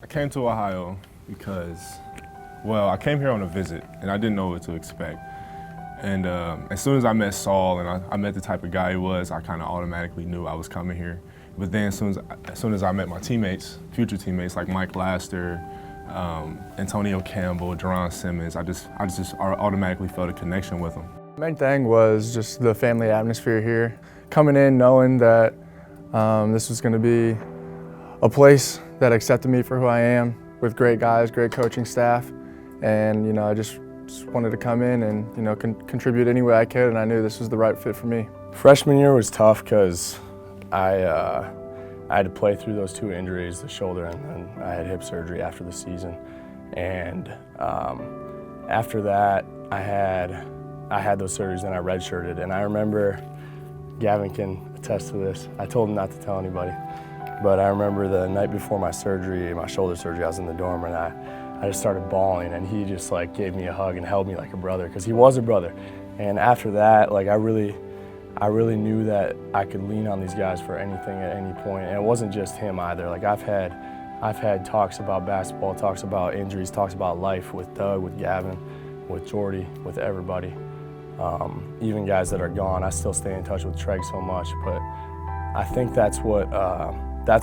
I came to Ohio because, well, I came here on a visit and I didn't know what to expect. And as soon as I met Saul and I met the type of guy he was, I kind of automatically knew I was coming here. But then as soon as I met my teammates, future teammates like Mike Laster, Antonio Campbell, Jerron Simmons, I just automatically felt a connection with them. The main thing was just the family atmosphere here. Coming in knowing that this was going to be a place that accepted me for who I am, with great guys, great coaching staff, and I just wanted to come in and contribute any way I could, and I knew this was the right fit for me. Freshman year was tough because I had to play through those two injuries, the shoulder, and then I had hip surgery after the season. And after that, I had those surgeries and I redshirted. And I remember, Gavin can attest to this, I told him not to tell anybody. But I remember the night before my surgery, my shoulder surgery, I was in the dorm and I just started bawling, and he just gave me a hug and held me like a brother, because he was a brother. And after that, I really knew that I could lean on these guys for anything at any point. And it wasn't just him either. I've had talks about basketball, talks about injuries, talks about life with Doug, with Gavin, with Jordy, with everybody. Even guys that are gone, I still stay in touch with Treg so much. But I think that's what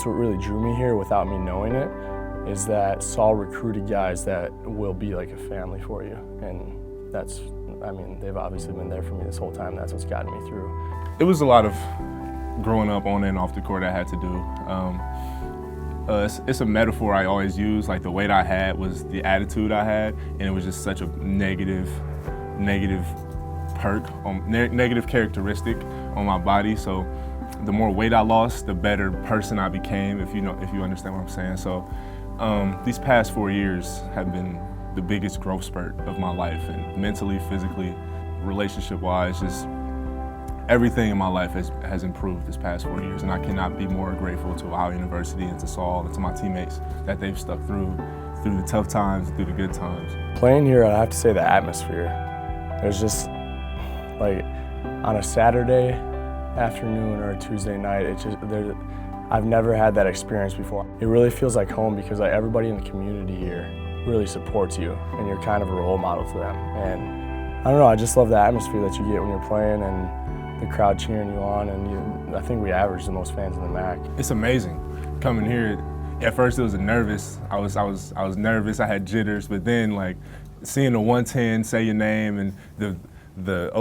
really drew me here without me knowing it, is that Saul recruited guys that will be like a family for you. And they've obviously been there for me this whole time. That's what's gotten me through. It was a lot of growing up on and off the court I had to do. It's a metaphor I always use. The weight I had was the attitude I had, and it was just such a negative characteristic on my body. So the more weight I lost, the better person I became, if you understand what I'm saying. So these past 4 years have been the biggest growth spurt of my life, and mentally, physically, relationship-wise, just everything in my life has improved this past 4 years, and I cannot be more grateful to Ohio University and to Saul and to my teammates that they've stuck through the tough times, through the good times. Playing here, I have to say the atmosphere. There's just, on a Saturday afternoon or a Tuesday night, I've never had that experience before. It really feels like home because everybody in the community here really supports you, and you're kind of a role model to them. And I don't know, I just love the atmosphere that you get when you're playing and the crowd cheering you on, and I think we average the most fans in the MAC. It's amazing coming here. At first it was nervous. I was nervous, I had jitters, but then seeing the 110 say your name and the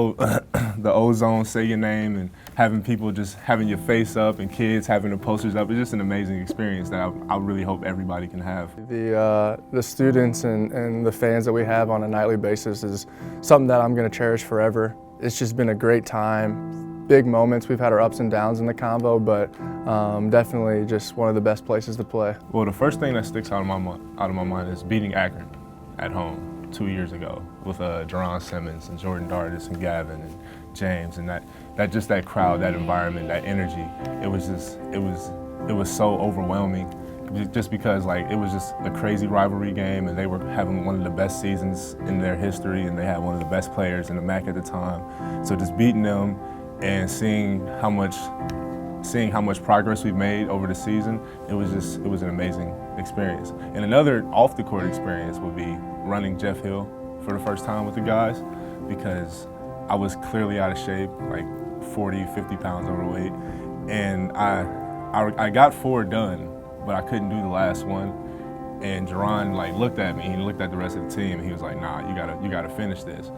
ozone say your name, and having people just having your face up and kids having the posters up, it's just an amazing experience that I really hope everybody can have. The students and the fans that we have on a nightly basis is something that I'm going to cherish forever. It's just been a great time, big moments. We've had our ups and downs in the Convo, but definitely just one of the best places to play. Well, the first thing that sticks out of my mind is beating Akron at home 2 years ago with Jerron Simmons and Jordan Dardis and Gavin and James, and that crowd, that environment, that energy. It was so overwhelming, just because it was just a crazy rivalry game, and they were having one of the best seasons in their history, and they had one of the best players in the MAC at the time. So just beating them and seeing how much progress we've made over the season, it was an amazing experience. And another off the court experience would be running Jeff Hill for the first time with the guys, because I was clearly out of shape, 40, 50 pounds overweight. And I got 4 done, but I couldn't do the last one. And Jerron looked at me, he looked at the rest of the team, and he was like, nah, you gotta finish this.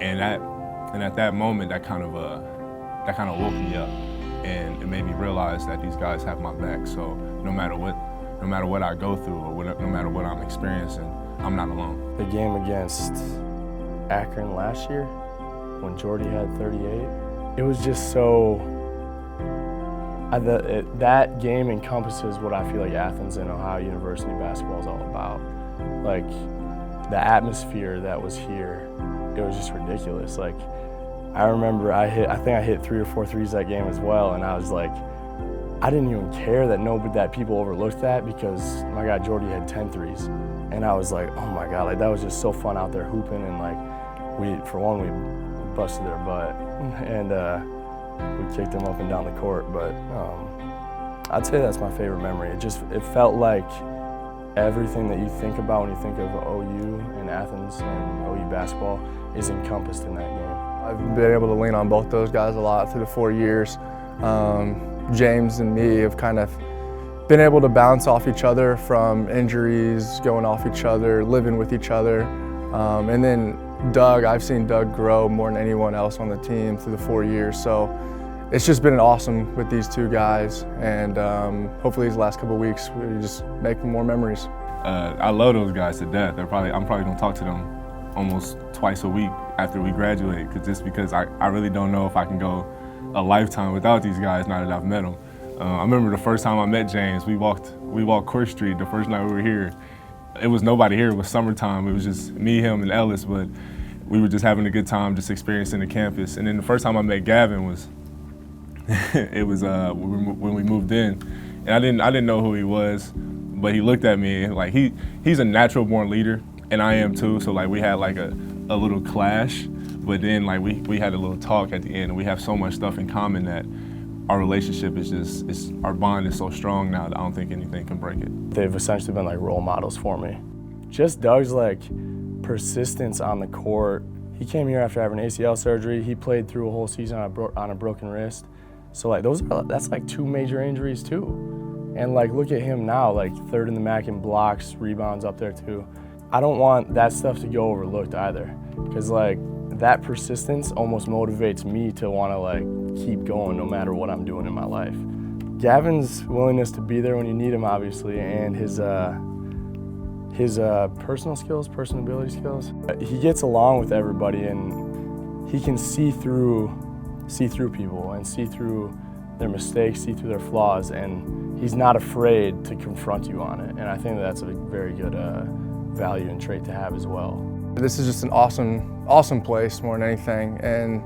And at that moment, that kind of woke me up, and it made me realize that these guys have my back. So no matter what I go through, or no matter what I'm experiencing, I'm not alone. The game against Akron last year, when Jordy had 38, it was just so, that game encompasses what I feel like Athens and Ohio University basketball is all about. The atmosphere that was here, it was just ridiculous. I remember I think I hit 3 or 4 threes that game as well, and I was I didn't even care that people overlooked that, because my guy Jordy had 10 threes. And I was like, oh my God, that was just so fun out there hooping, and we busted their butt, and we kicked them up and down the court. But I'd say that's my favorite memory. It felt like Everything that you think about when you think of OU and Athens and OU basketball is encompassed in that game. I've been able to lean on both those guys a lot through the 4 years. James and me have kind of been able to bounce off each other from injuries, going off each other, living with each other. And then Doug, I've seen Doug grow more than anyone else on the team through the 4 years. So it's just been awesome with these two guys. And hopefully these last couple of weeks, we just make more memories. I love those guys to death. I'm probably gonna talk to them almost twice a week after we graduate, just because I really don't know if I can go a lifetime without these guys now that I've met them. I remember the first time I met James, we walked Court Street the first night we were here. It was nobody here, it was summertime. It was just me, him, and Ellis, but we were just having a good time, just experiencing the campus. And then the first time I met Gavin was, it was when we moved in. And I didn't know who he was, but he looked at me like he's a natural born leader, and I am too. So like we had like a little clash, but then like we had a little talk at the end, and we have so much stuff in common that our relationship is our bond is so strong now that I don't think anything can break it. They've essentially been like role models for me. Just Doug's like persistence on the court. He came here after having ACL surgery. He played through a whole season on a broken wrist. So like that's like 2 major injuries too. And like look at him now, like 3rd in the MAC in blocks, rebounds up there too. I don't want that stuff to go overlooked either, because like that persistence almost motivates me to want to like keep going no matter what I'm doing in my life. Gavin's willingness to be there when you need him, obviously, and his personal skills, personability skills. He gets along with everybody, and he can see through people and see through their mistakes, see through their flaws, and he's not afraid to confront you on it. And I think that's a very good value and trait to have as well. This is just an awesome place more than anything. And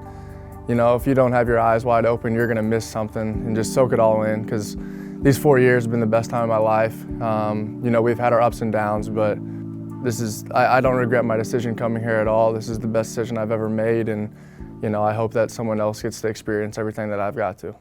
you know, if you don't have your eyes wide open, you're gonna miss something, and just soak it all in, because these 4 years have been the best time of my life. You know, we've had our ups and downs, but I don't regret my decision coming here at all. This is the best decision I've ever made, and you know, I hope that someone else gets to experience everything that I've got to.